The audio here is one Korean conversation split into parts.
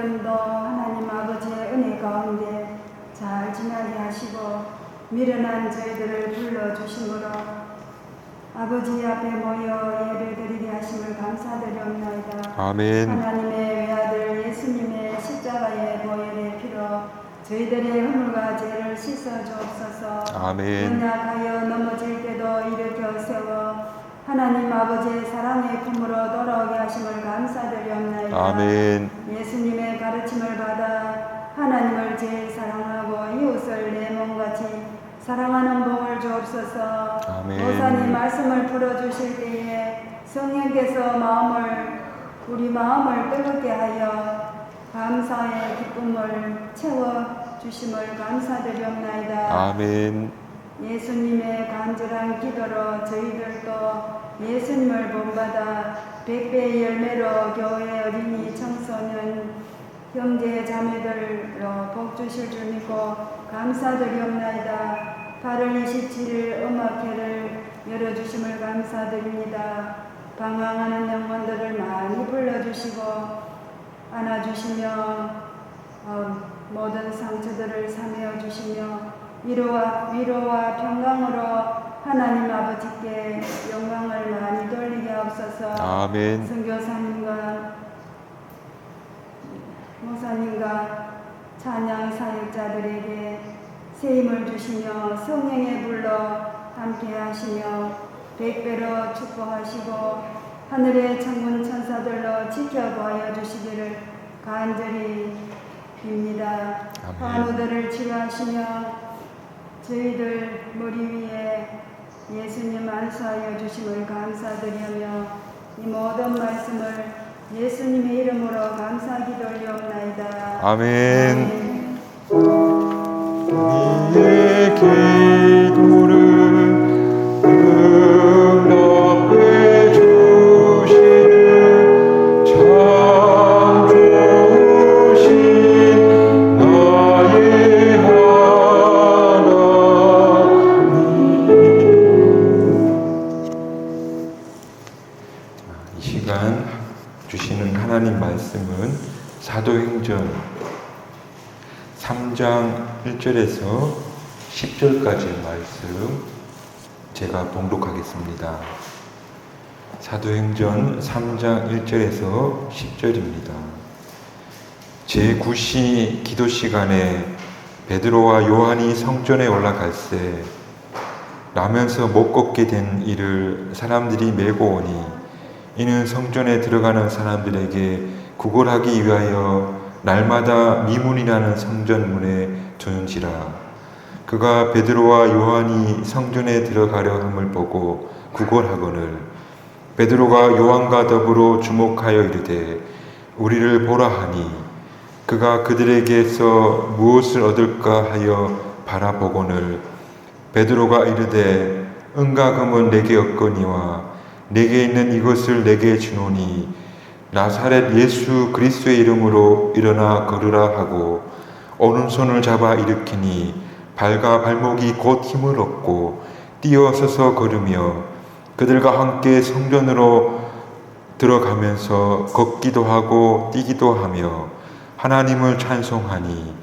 여러분도 하나님 아버지의 은혜 가운데 잘 지나게 하시고 미련한 저희들을 불러주심으로 아버지 앞에 모여 예배드리게 하심을 감사드리옵나이다. 아멘. 하나님의 외아들 예수님의 십자가의 보혈의 피로 저희들의 허물과 죄를 씻어 주옵소서. 아멘. 연약하여 넘어질 때도 일으켜 세워 하나님 아버지의 사랑의 품으로 돌아오게 하심을 감사드리옵나이다. 아멘. 예수님의 가르침을 받아 하나님을 제일 사랑하고 이웃을 내 몸같이 사랑하는 복을 주옵소서. 아멘. 목사님 말씀을 풀어주실 때에 성령께서 우리 마음을 뜨겁게 하여 감사의 기쁨을 채워주심을 감사드리옵나이다. 아멘. 예수님의 간절한 기도로 저희들도 예수님을 본받아 백배의 열매로 교회 어린이 청소년 형제 자매들로 복주실 줄 믿고 감사드리옵나이다. 8월 27일 음악회를 열어주심을 감사드립니다. 방황하는 영혼들을 많이 불러주시고 안아주시며 모든 상처들을 사매어 주시며 위로와 평강으로 하나님 아버지께 영광을 많이 돌리게 하옵소서. 아멘. 선교사님과 목사님과 찬양 사역자들에게 세임을 주시며 성령의 불로 함께 하시며 백배로 축복하시고 하늘의 천군 천사들로 지켜보아 주시기를 간절히 빕니다. 환우들을 치료하시며 저희들 머리 위에 예수님 안수하여 주심을 감사드리며 이 모든 말씀을 예수님의 이름으로 감사하기 돌려옵나이다. 아멘. 우리의 기도를 응답해 주시는 참 좋으신 나의 이 시간 주시는 하나님 말씀은 사도행전 3장 1절에서 10절까지의 말씀 제가 봉독하겠습니다. 사도행전 3장 1절에서 10절입니다. 제9시 기도 시간에 베드로와 요한이 성전에 올라갈새 나면서 못 걷게 된 이를 사람들이 메고 오니 이는 성전에 들어가는 사람들에게 구걸하기 위하여 날마다 미문이라는 성전문에 두는지라. 그가 베드로와 요한이 성전에 들어가려 함을 보고 구걸하거늘 베드로가 요한과 더불어 주목하여 이르되 우리를 보라 하니 그가 그들에게서 무엇을 얻을까 하여 바라보거늘 베드로가 이르되 은과 금은 내게 없거니와 내게 있는 이것을 내게 주노니 나사렛 예수 그리스도의 이름으로 일어나 걸으라 하고 오른손을 잡아 일으키니 발과 발목이 곧 힘을 얻고 뛰어서서 걸으며 그들과 함께 성전으로 들어가면서 걷기도 하고 뛰기도 하며 하나님을 찬송하니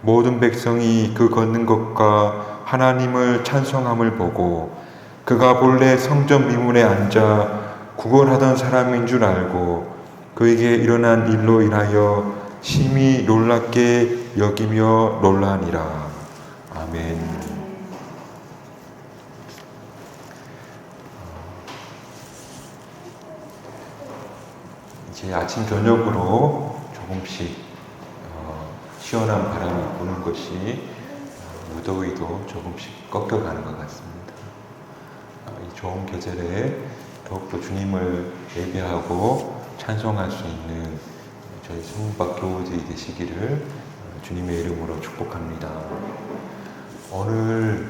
모든 백성이 그 걷는 것과 하나님을 찬송함을 보고 그가 본래 성전 미문에 앉아 구걸하던 사람인 줄 알고 그에게 일어난 일로 인하여 심히 놀랍게 여기며 놀라니라. 아멘. 이제 아침 저녁으로 조금씩 시원한 바람이 부는 것이 무더위도 조금씩 꺾여가는 것 같습니다. 이 좋은 계절에 더욱더 주님을 예배하고 찬송할 수 있는 저희 성박 교우들이 되시기를 주님의 이름으로 축복합니다. 오늘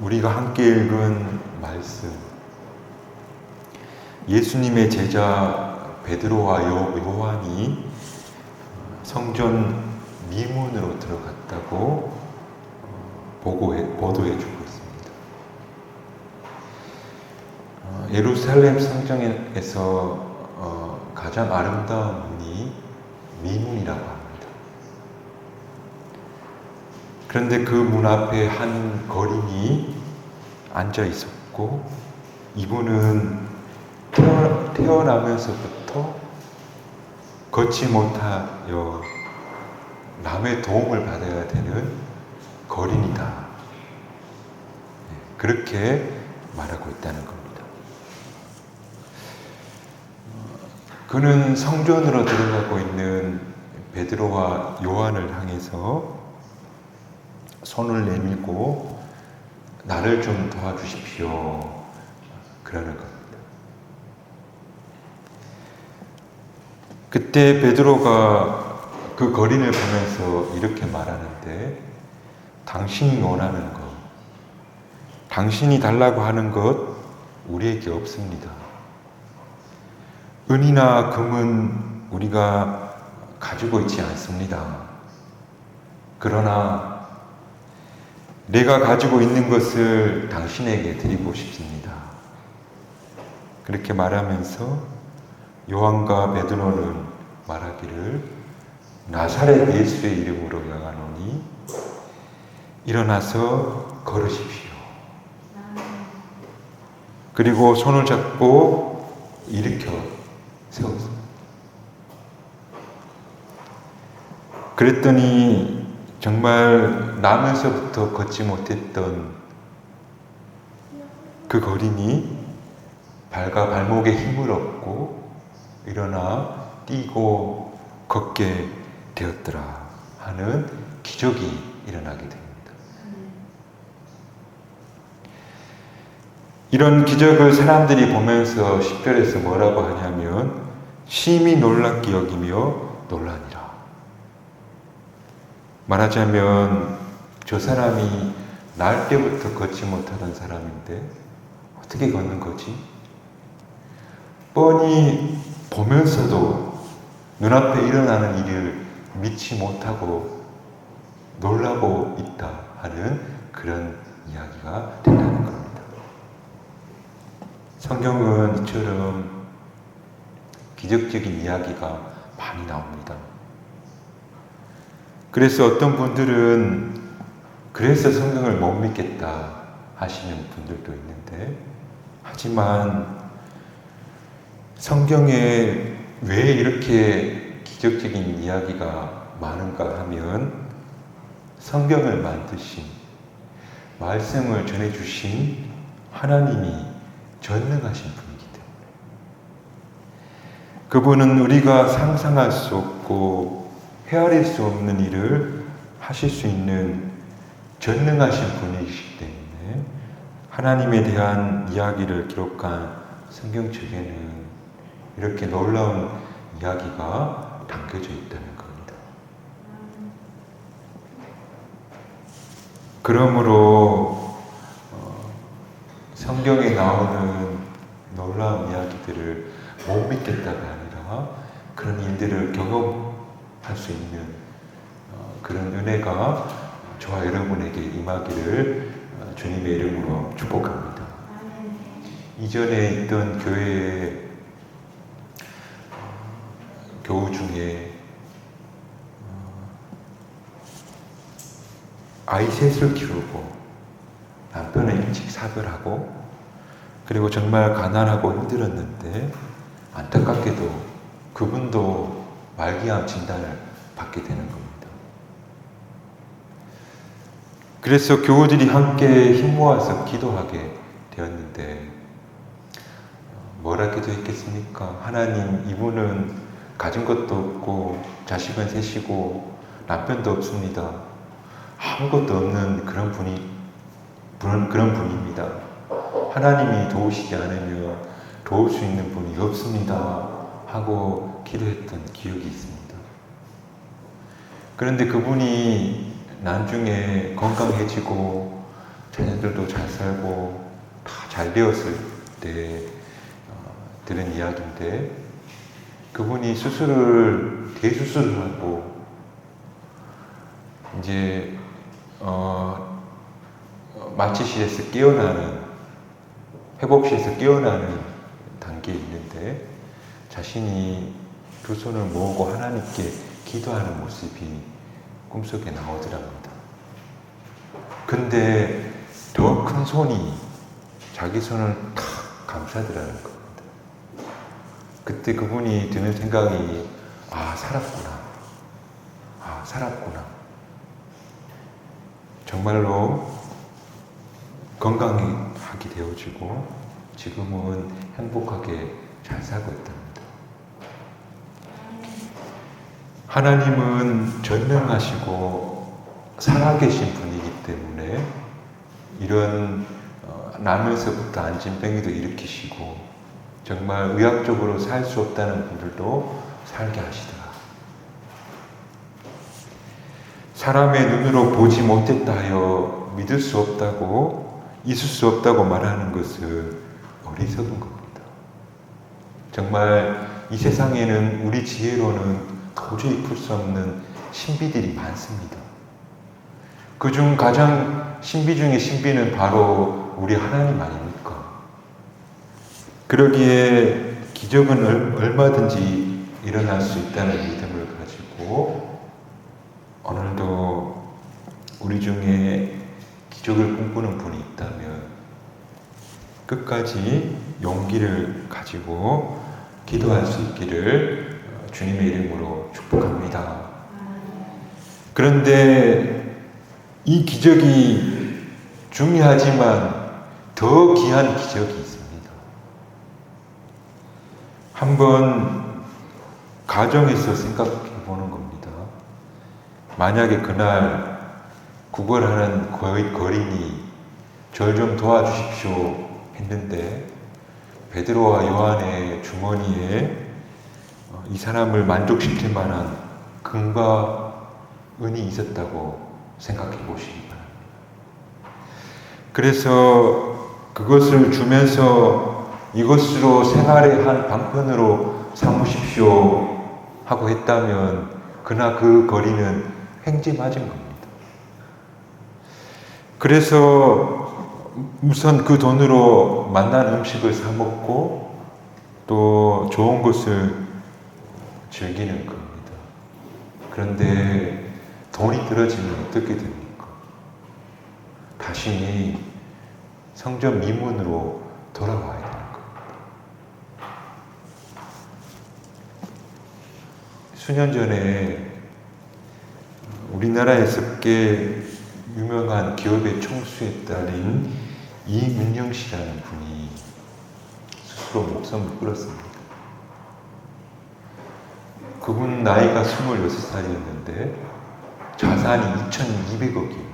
우리가 함께 읽은 말씀, 예수님의 제자 베드로와 요한이 성전 미문으로 들어갔다고 보도해 주고 있습니다. 예루살렘 성전에서 가장 아름다운 문이 미문이라고 거린이라고 합니다. 그런데 그 문 앞에 한 거린이 앉아 있었고, 이분은 태어나면서부터 걷지 못하여 남의 도움을 받아야 되는 거린이다. 그렇게 말하고 있다는 겁니다. 그는 성전으로 들어가고 있는 베드로와 요한을 향해서 손을 내밀고 나를 좀 도와주십시오. 그러는 겁니다. 그때 베드로가 그 거린을 보면서 이렇게 말하는데, 당신이 원하는 것, 당신이 달라고 하는 것 우리에게 없습니다. 은이나 금은 우리가 가지고 있지 않습니다. 그러나 내가 가지고 있는 것을 당신에게 드리고 싶습니다. 그렇게 말하면서 요한과 베드로는 말하기를, 나사렛 예수의 이름으로 명하노니 일어나서 걸으십시오. 그리고 손을 잡고 일으켜 세웠습니다. 그랬더니 정말 나면서부터 걷지 못했던 그 거린이 발과 발목에 힘을 얻고 일어나 뛰고 걷게 되었더라 하는 기적이 일어나게 됩니다. 이런 기적을 사람들이 보면서 10절에서 뭐라고 하냐면, 심히 놀랍게 여기며 놀라니라. 말하자면 저 사람이 날 때부터 걷지 못하던 사람인데 어떻게 걷는 거지? 뻔히 보면서도 눈앞에 일어나는 일을 믿지 못하고 놀라고 있다 하는 그런 이야기가 된다는 겁니다. 성경은 이처럼 기적적인 이야기가 많이 나옵니다. 그래서 어떤 분들은 그래서 성경을 못 믿겠다 하시는 분들도 있는데, 하지만 성경에 왜 이렇게 기적적인 이야기가 많은가 하면, 성경을 만드신, 말씀을 전해주신 하나님이 전능하신 분이기 때문에, 그분은 우리가 상상할 수 없고 헤아릴 수 없는 일을 하실 수 있는 전능하신 분이시기 때문에 하나님에 대한 이야기를 기록한 성경책에는 이렇게 놀라운 이야기가 담겨져 있다는 겁니다. 그러므로 성경에 나오는 놀라운 이야기들을 못 믿겠다가 아니라 그런 일들을 경험할 수 있는 그런 은혜가 저와 여러분에게 임하기를 주님의 이름으로 축복합니다. 이전에 있던 교회의 교우 중에 아이 셋을 키우고 남편은 일찍 사별하고 그리고 정말 가난하고 힘들었는데 안타깝게도 그분도 말기암 진단을 받게 되는 겁니다. 그래서 교우들이 함께 힘 모아서 기도하게 되었는데 뭐라 기도했겠습니까? 하나님, 이분은 가진 것도 없고 자식은 셋이고 남편도 없습니다. 아무것도 없는 그런 분입니다. 하나님이 도우시지 않으면 도울 수 있는 분이 없습니다 하고 기도했던 기억이 있습니다. 그런데 그분이 나중에 건강해지고 자녀들도 잘 살고 다 잘 되었을 때 들은 이야기인데, 그분이 대수술을 하고 이제 마취실에서 깨어나는, 회복실에서 깨어나는 단계에 있는데 자신이 두 손을 모으고 하나님께 기도하는 모습이 꿈속에 나오더랍니다. 근데 더 큰 손이 자기 손을 탁 감싸더라는 겁니다. 그때 그분이 드는 생각이 살았구나. 살았구나. 정말로 건강하게 되어지고 지금은 행복하게 잘 살고 있답니다. 하나님은 전능하시고 살아계신 분이기 때문에 이런 나면서부터 안진병이도 일으키시고 정말 의학적으로 살 수 없다는 분들도 살게 하시더라. 사람의 눈으로 보지 못했다 하여 믿을 수 없다고, 있을 수 없다고 말하는 것은 어리석은 겁니다. 정말 이 세상에는 우리 지혜로는 도저히 풀 수 없는 신비들이 많습니다. 그중 가장 신비 중의 신비는 바로 우리 하나님 아닙니까? 그러기에 기적은 얼마든지 일어날 수 있다는 믿음을 가지고 오늘도 우리 중에 기적을 꿈꾸는 분이 있다면 끝까지 용기를 가지고 기도할 수 있기를 주님의 이름으로 축복합니다. 그런데 이 기적이 중요하지만 더 귀한 기적이 있습니다. 한번 가정에서 생각해 보는 겁니다. 만약에 그날 구걸하는 거린이 절 좀 도와주십시오 했는데 베드로와 요한의 주머니에 이 사람을 만족시킬 만한 금과 은이 있었다고 생각해 보시기 바랍니다. 그래서 그것을 주면서 이것으로 생활의 한 방편으로 삼으십시오 하고 했다면 그나 그 거리는 횡재 맞은 겁니다. 그래서 우선 그 돈으로 맛난 음식을 사 먹고 또 좋은 것을 즐기는 겁니다. 그런데 돈이 떨어지면 어떻게 됩니까? 다시 성전 미문으로 돌아와야 되는 겁니다. 수년 전에 우리나라에서 꽤 유명한 기업의 총수에 딸인 이문영 씨라는 분이 스스로 목숨을 끊었습니다. 그분 나이가 26살이었는데 자산이 2,200억이에요.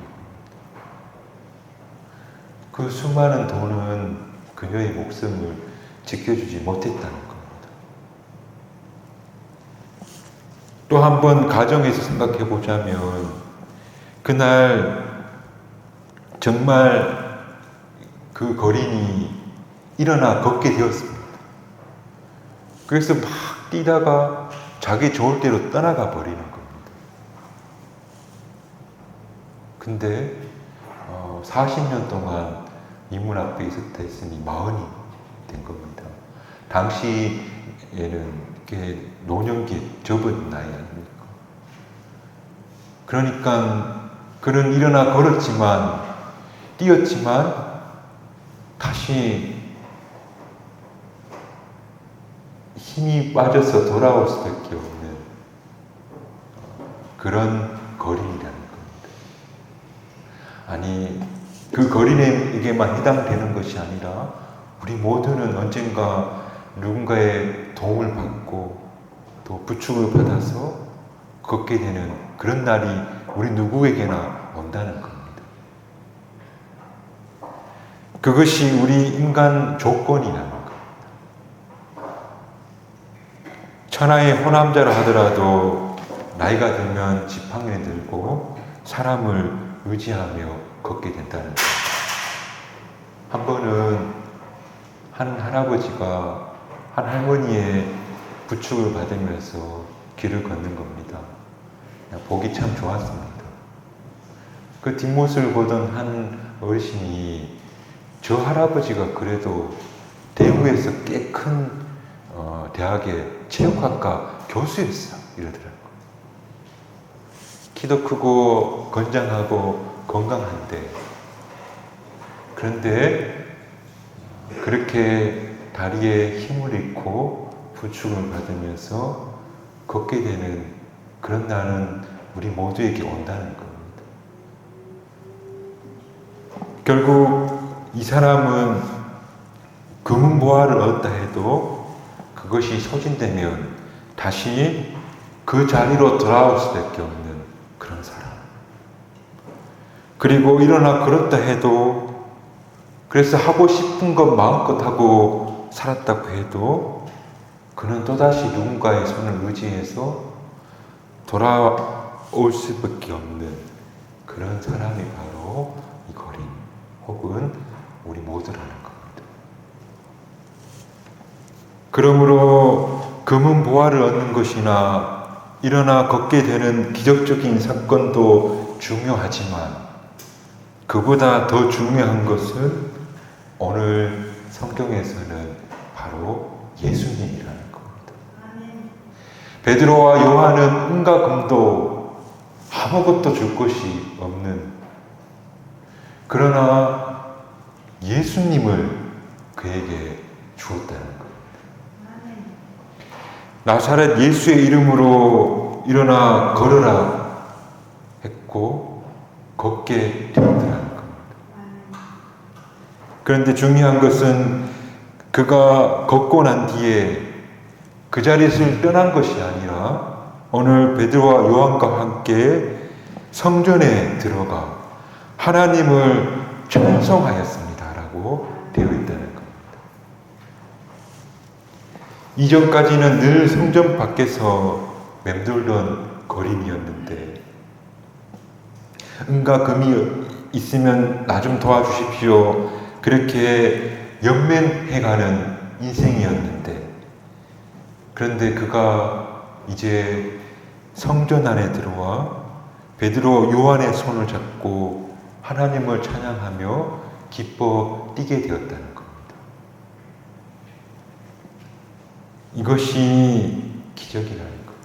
그 수많은 돈은 그녀의 목숨을 지켜주지 못했다는 겁니다. 또 한 번 가정에서 생각해 보자면 그날 정말 그 거린이 일어나 걷게 되었습니다. 그래서 막 뛰다가 자기 좋을 대로 떠나가 버리는 겁니다. 근데 40년 동안 이문 앞에 있었다 했으니 40이 된 겁니다. 당시에는 이렇게 노년기에 접은 나이 아닙니까? 그러니까 그는 일어나 걸었지만 뛰었지만 다시 힘이 빠져서 돌아올 수밖에 없는 그런 거린이라는 겁니다. 아니 그 거린에게만 해당되는 것이 아니라 우리 모두는 언젠가 누군가의 도움을 받고 또 부축을 받아서 걷게 되는 그런 날이 우리 누구에게나 온다는 겁니다. 그것이 우리 인간 조건이라는 겁니다. 천하의 호남자라 하더라도 나이가 들면 지팡이를 들고 사람을 의지하며 걷게 된다는 겁니다. 한 번은 한 할아버지가 한 할머니의 부축을 받으면서 길을 걷는 겁니다. 보기 참 좋았습니다. 그 뒷모습을 보던 한 어르신이 저 할아버지가 그래도 대구에서 꽤 큰 대학의 체육학과 교수였어 이러더라고요. 키도 크고 건장하고 건강한데, 그런데 그렇게 다리에 힘을 잃고 부축을 받으면서 걷게 되는 그런 날은 우리 모두에게 온다는 겁니다. 결국 이 사람은 금은보화를 얻다 해도 그것이 소진되면 다시 그 자리로 돌아올 수밖에 없는 그런 사람. 그리고 일어나 걸었다 해도, 그래서 하고 싶은 것 마음껏 하고 살았다고 해도 그는 또다시 누군가의 손을 의지해서 돌아올 수밖에 없는 그런 사람이 바로 이 거린, 혹은 우리 모두라는 겁니다. 그러므로 금은보화를 얻는 것이나 일어나 걷게 되는 기적적인 사건도 중요하지만, 그보다 더 중요한 것은 오늘 성경에서는 바로 예수님이라는 겁니다. 베드로와 요한은 은과 금도 아무것도 줄 것이 없는, 그러나 예수님을 그에게 주었다는 겁니다. 나사렛 예수의 이름으로 일어나 걸으라 했고 걷게 되었다는 겁니다. 그런데 중요한 것은 그가 걷고 난 뒤에 그 자리를 떠난 것이 아니라 오늘 베드로와 요한과 함께 성전에 들어가 하나님을 찬송하였습니다라고 되어 있다는 겁니다. 이전까지는 늘 성전 밖에서 맴돌던 거림이었는데, 은과 금이 있으면 나 좀 도와주십시오, 그렇게 연맹해가는 인생이었는데, 그런데 그가 이제 성전 안에 들어와 베드로 요한의 손을 잡고 하나님을 찬양하며 기뻐 뛰게 되었다는 겁니다. 이것이 기적이라는 겁니다.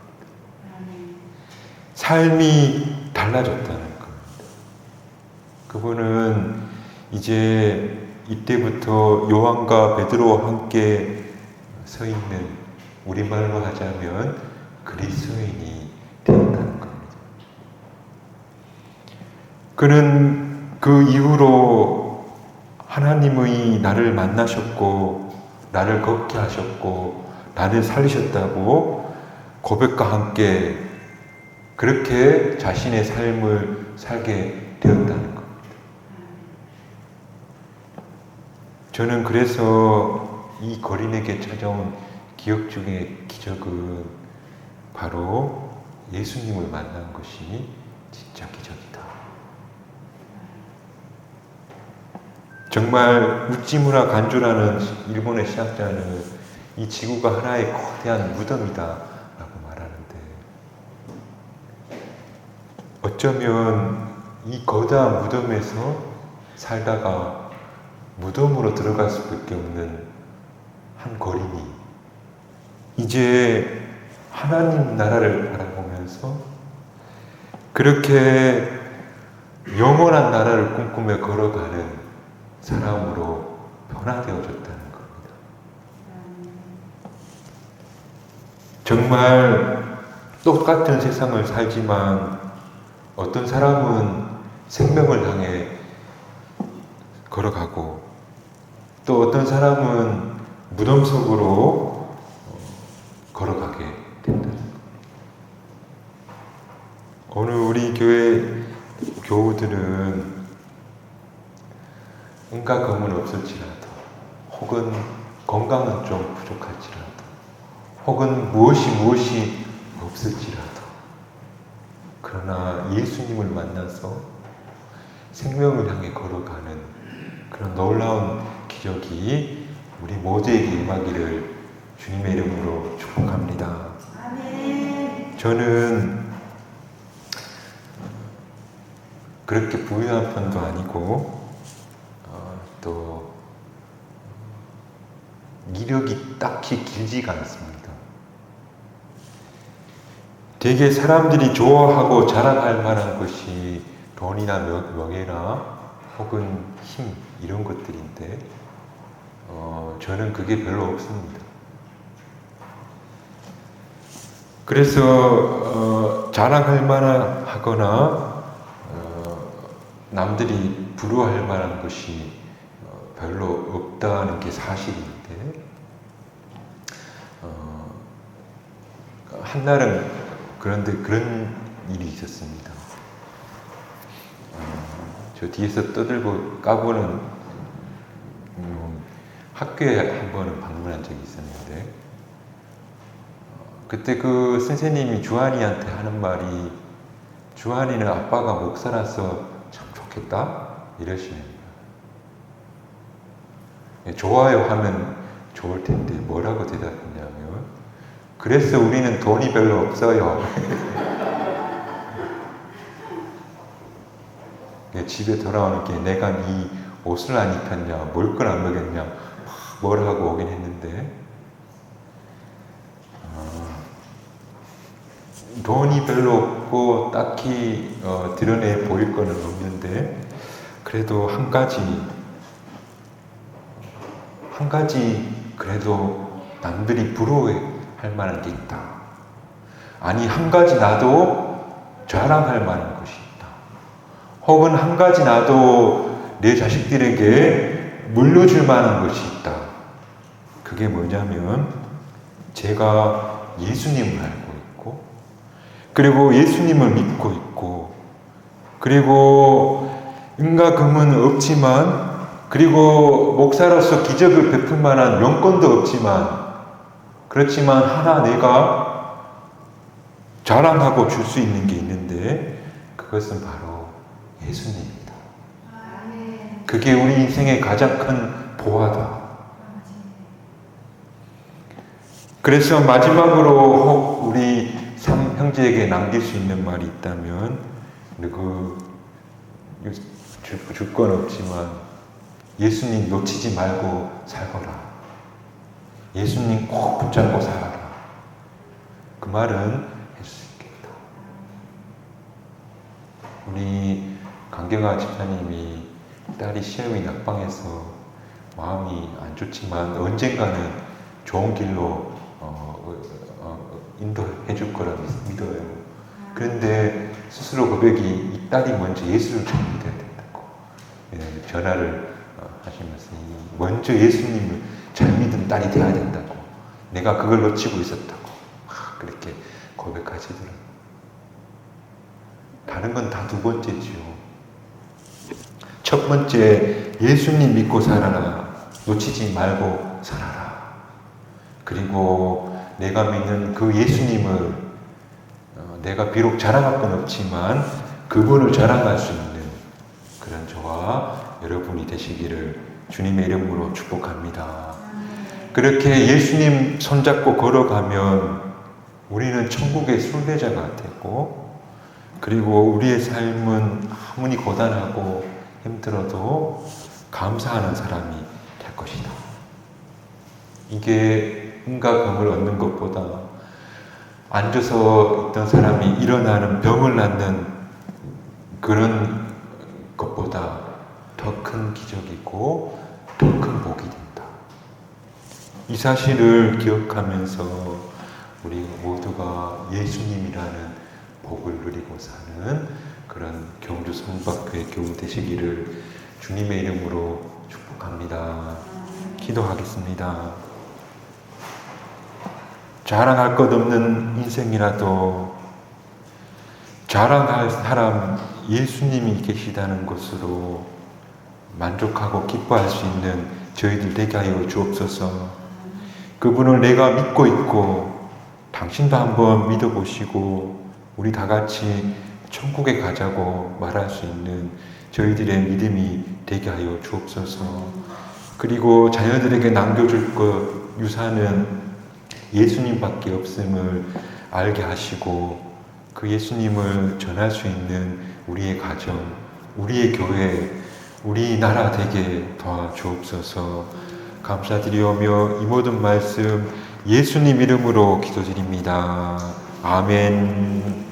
삶이 달라졌다는 겁니다. 그분은 이제 이때부터 요한과 베드로와 함께 서 있는, 우리말로 하자면 그리스도인이 되었다는 겁니다. 그는 그 이후로 하나님의 나를 만나셨고 나를 걷게 하셨고 나를 살리셨다고 고백과 함께 그렇게 자신의 삶을 살게 되었다는 겁니다. 저는 그래서 이 거린에게 찾아온 기억 중에 기적은 바로 예수님을 만난 것이 진짜 기적이다. 정말 우찌무라 간조라는 일본의 신학자는 이 지구가 하나의 거대한 무덤이다 라고 말하는데, 어쩌면 이 거대한 무덤에서 살다가 무덤으로 들어갈 수밖에 없는 한 거린이 이제 하나님 나라를 바라보면서 그렇게 영원한 나라를 꿈꾸며 걸어가는 사람으로 변화되어졌다는 겁니다. 정말 똑같은 세상을 살지만 어떤 사람은 생명을 향해 걸어가고 또 어떤 사람은 무덤 속으로 걸어가게 된다는 겁니다. 오늘 우리 교회 교우들은 은과 금은 없을지라도, 혹은 건강은 좀 부족할지라도, 혹은 무엇이 없을지라도, 그러나 예수님을 만나서 생명을 향해 걸어가는 그런 놀라운 기적이 우리 모두에게 임하기를 주님의 이름으로 축복합니다. 아멘. 저는 그렇게 부유한 편도 아니고 또 이력이 딱히 길지가 않습니다. 되게 사람들이 좋아하고 자랑할 만한 것이 돈이나 명예나 혹은 힘 이런 것들인데 저는 그게 별로 없습니다. 그래서 자랑할 만한 하거나 남들이 부러워할 만한 것이 별로 없다는 게 사실인데 한날은 그런데 그런 일이 있었습니다. 저 뒤에서 떠들고 까보는 학교에 한 번은 방문한 적이 있었는데 그때 그 선생님이 주한이한테 하는 말이 주한이는 아빠가 목사라서 참 좋겠다 이러시는 거예요. 좋아요 하면 좋을 텐데 뭐라고 대답했냐면 그래서 우리는 돈이 별로 없어요. 집에 돌아오는 게 내가 이 옷을 안 입혔냐 먹을 걸 안 먹였냐 뭐라고 오긴 했는데 돈이 별로 없고 딱히 드러내 보일 거는 없는데 그래도 한 가지 그래도 남들이 부러워할 만한 게 있다. 아니 한 가지 나도 자랑할 만한 것이 있다. 혹은 한 가지 나도 내 자식들에게 물려줄 만한 것이 있다. 그게 뭐냐면 제가 예수님을 알고 있고 그리고 예수님을 믿고 있고 그리고 은과 금은 없지만 그리고 목사로서 기적을 베풀 만한 명권도 없지만 그렇지만 하나 내가 자랑하고 줄 수 있는 게 있는데 그것은 바로 예수님입니다. 그게 우리 인생의 가장 큰 보화다. 그래서 마지막으로 우리 삼 형제에게 남길 수 있는 말이 있다면 줄 건 없지만 예수님 놓치지 말고 살거라. 예수님 꼭 붙잡고 살아라. 그 말은 할 수 있겠다. 우리 강경화 집사님이 딸이 시험이 낙방해서 마음이 안 좋지만 언젠가는 좋은 길로 인도해 줄 거라 믿어요. 그런데 스스로 고백이 이 딸이 먼저 예수를 잘 믿어야 된다고 전화를 하시면서 먼저 예수님을 잘 믿은 딸이 돼야 된다고 내가 그걸 놓치고 있었다고 그렇게 고백하시더라고요. 다른 건 다 두 번째지요. 첫 번째 예수님 믿고 살아라. 놓치지 말고 살아라. 그리고 내가 믿는 그 예수님을 내가 비록 자랑할 건 없지만 그분을 자랑할 수 있는 그런 저와 여러분이 되시기를 주님의 이름으로 축복합니다. 그렇게 예수님 손잡고 걸어가면 우리는 천국의 순례자가 되고 그리고 우리의 삶은 아무리 고단하고 힘들어도 감사하는 사람이 될 것이다. 이게 은과 금을 얻는 것보다 앉아서 있던 사람이 일어나는 병을 낫는 그런 것보다 더 큰 기적이고 더 큰 복이 된다. 이 사실을 기억하면서 우리 모두가 예수님이라는 복을 누리고 사는 그런 경주 성박교회 교우 되시기를 주님의 이름으로 축복합니다. 기도하겠습니다. 자랑할 것 없는 인생이라도 자랑할 사람 예수님이 계시다는 것으로 만족하고 기뻐할 수 있는 저희들 되게 하여 주옵소서. 그분을 내가 믿고 있고 당신도 한번 믿어보시고 우리 다 같이 천국에 가자고 말할 수 있는 저희들의 믿음이 되게 하여 주옵소서. 그리고 자녀들에게 남겨줄 것 유산은 예수님밖에 없음을 알게 하시고 그 예수님을 전할 수 있는 우리의 가정, 우리의 교회, 우리 나라 되게 도와주옵소서. 감사드리오며 이 모든 말씀 예수님 이름으로 기도드립니다. 아멘.